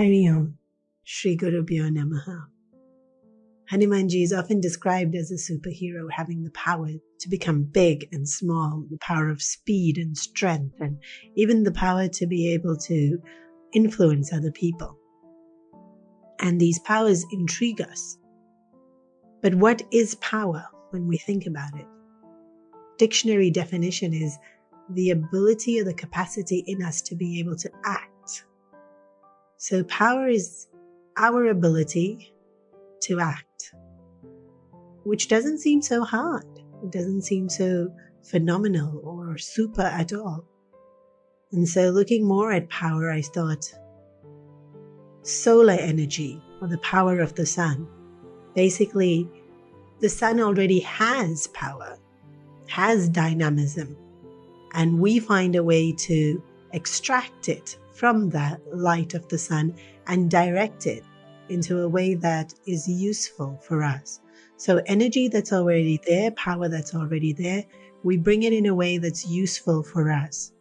Hari Om, Shri Gurubhyo Namaha. Hanumanji is often described as a superhero, having the power to become big and small, the power of speed and strength, and even the power to be able to influence other people. And these powers intrigue us. But what is power when we think about it? Dictionary definition is the ability or the capacity in us to be able to act. So power is our ability to act, which doesn't seem so hard. It doesn't seem so phenomenal or super at all. And so looking more at power, I thought solar energy, or the power of the sun. Basically, the sun already has power, has dynamism, and we find a way to extract it from that light of the sun and direct it into a way that is useful for us. So energy that's already there, power that's already there, we bring it in a way that's useful for us.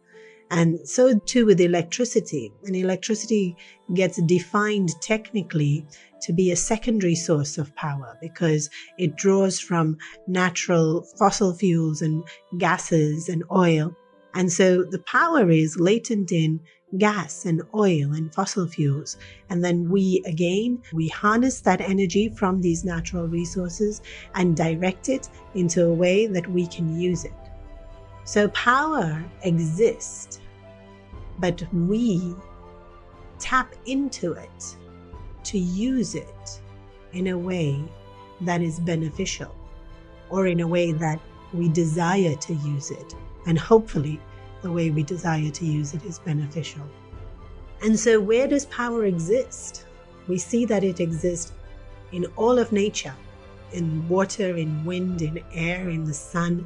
And so too with electricity. And electricity gets defined technically to be a secondary source of power because it draws from natural fossil fuels and gases and oil. And so the power is latent in gas and oil and fossil fuels. And then we harness that energy from these natural resources and direct it into a way that we can use it. So power exists, but we tap into it to use it in a way that is beneficial, or in a way that we desire to use it. And hopefully the way we desire to use it is beneficial. And so where does power exist? We see that it exists in all of nature, in water, in wind, in air, in the sun.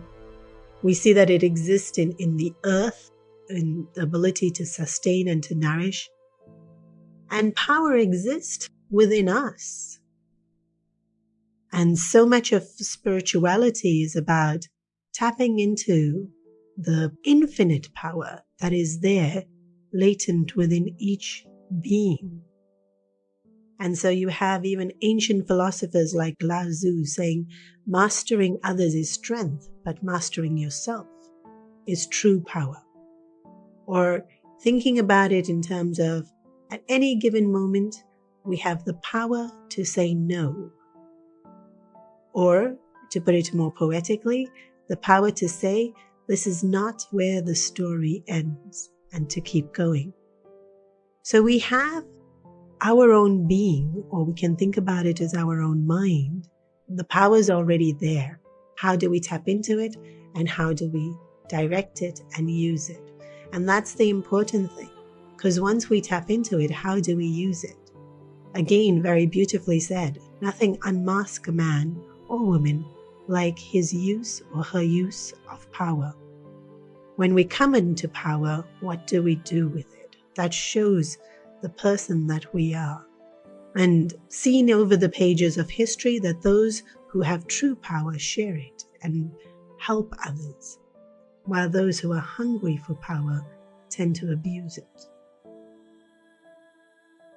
We see that it exists in the earth, in the ability to sustain and to nourish. And power exists within us. And so much of spirituality is about tapping into the infinite power that is there, latent within each being. And so you have even ancient philosophers like Lao Tzu saying, mastering others is strength, but mastering yourself is true power. Or thinking about it in terms of, at any given moment, we have the power to say no. Or, to put it more poetically, the power to say, this is not where the story ends, and to keep going. So we have our own being, or we can think about it as our own mind. The power is already there. How do we tap into it, and how do we direct it and use it? And that's the important thing, because once we tap into it, how do we use it? Again, very beautifully said, nothing unmasks a man or woman like his use or her use of power. When we come into power, what do we do with it? That shows the person that we are. And seen over the pages of history that those who have true power share it and help others, while those who are hungry for power tend to abuse it.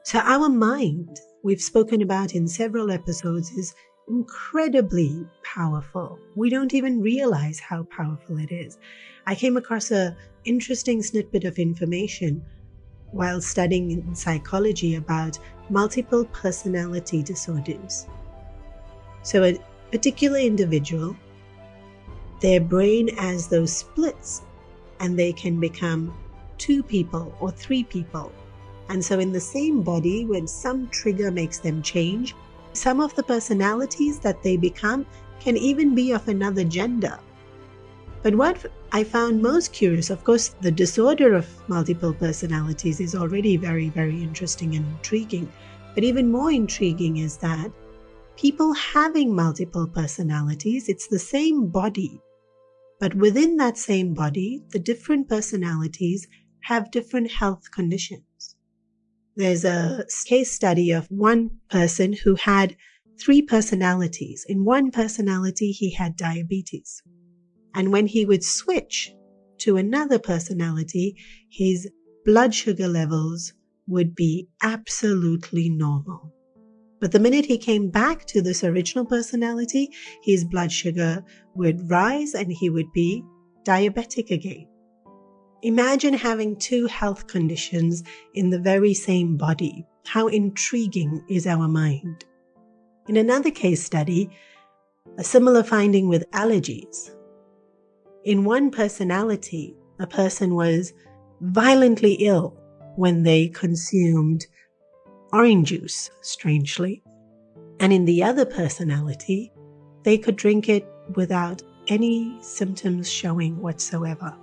So our mind, we've spoken about in several episodes, is incredibly powerful. We don't even realize how powerful it is. I came across an interesting snippet of information while studying in psychology about multiple personality disorders. So a particular individual, their brain as those splits, and they can become 2 people or 3 people. And so in the same body, when some trigger makes them change, some of the personalities that they become can even be of another gender. But what I found most curious, of course, the disorder of multiple personalities is already very, very interesting and intriguing. But even more intriguing is that people having multiple personalities, it's the same body. But within that same body, the different personalities have different health conditions. There's a case study of one person who had 3 personalities. In one personality, he had diabetes. And when he would switch to another personality, his blood sugar levels would be absolutely normal. But the minute he came back to this original personality, his blood sugar would rise and he would be diabetic again. Imagine having two health conditions in the very same body. How intriguing is our mind? In another case study, a similar finding with allergies. In one personality, a person was violently ill when they consumed orange juice, strangely. And in the other personality, they could drink it without any symptoms showing whatsoever.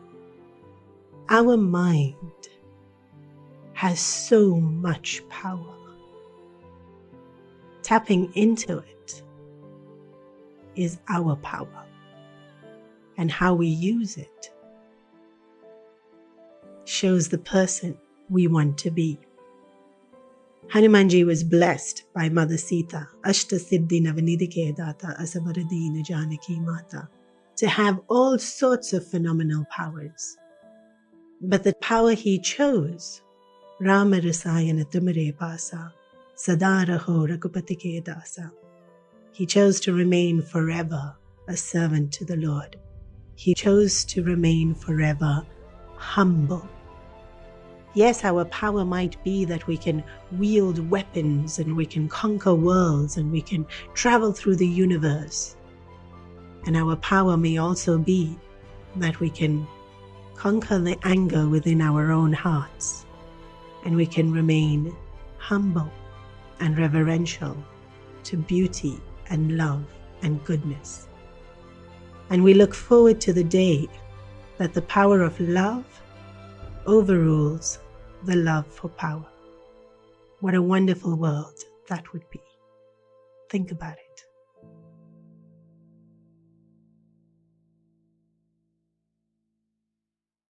Our mind has so much power. Tapping into it is our power, and how we use it shows the person we want to be. Hanumanji was blessed by Mother Sita, Ashta Siddhi Navanidike Data Asabaradina Janaki Mata, to have all sorts of phenomenal powers. But the power he chose, Rama Rasayana Tumare Pasa, Sadaraho Rakupatike Dasa, he chose to remain forever a servant to the Lord. He chose to remain forever humble. Yes, our power might be that we can wield weapons and we can conquer worlds and we can travel through the universe. And our power may also be that we can conquer the anger within our own hearts and we can remain humble and reverential to beauty and love and goodness. And we look forward to the day that the power of love overrules the love for power. What a wonderful world that would be. Think about it.